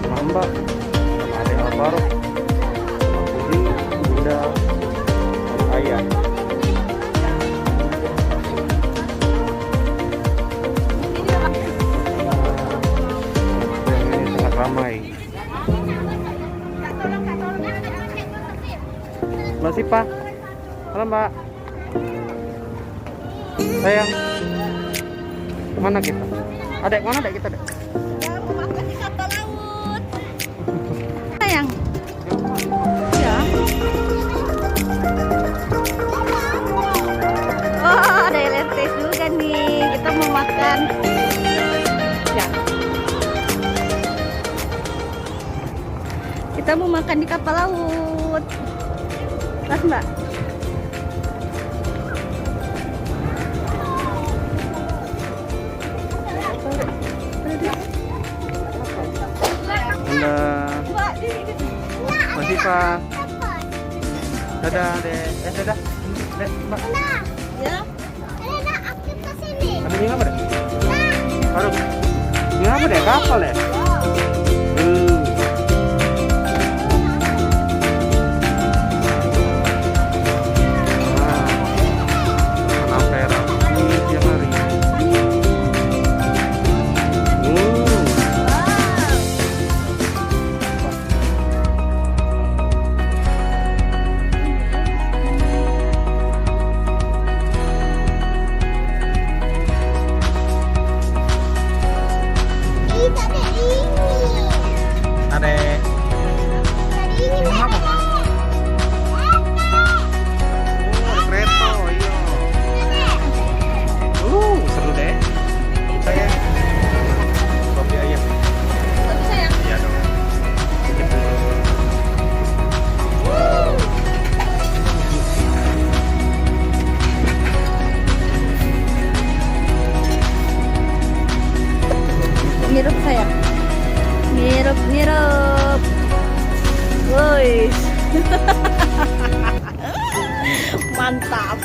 Mamba sama adik Alvaro sama Budi, Bunda, dan ayah. Yang ini sangat ramai. Mbak Sipa, halo Mbak. Sayang, mana kita? Adek, mana adek kita, Dek? Mau makan di kapal laut. Sayang. Ya. Oh, ada LRT juga nih. Kita mau makan. Ya. Kita mau makan di kapal laut. Mas Mbak. Bunda, Mbak Sipa. Dadah, Dek. Dadah. Dek, Mbak. Ya. Ada yang apa, Dek? Harus. Ini apa, Dek? Kapal, ya? Ngirup saya. Ngirup. Woi. Mantap.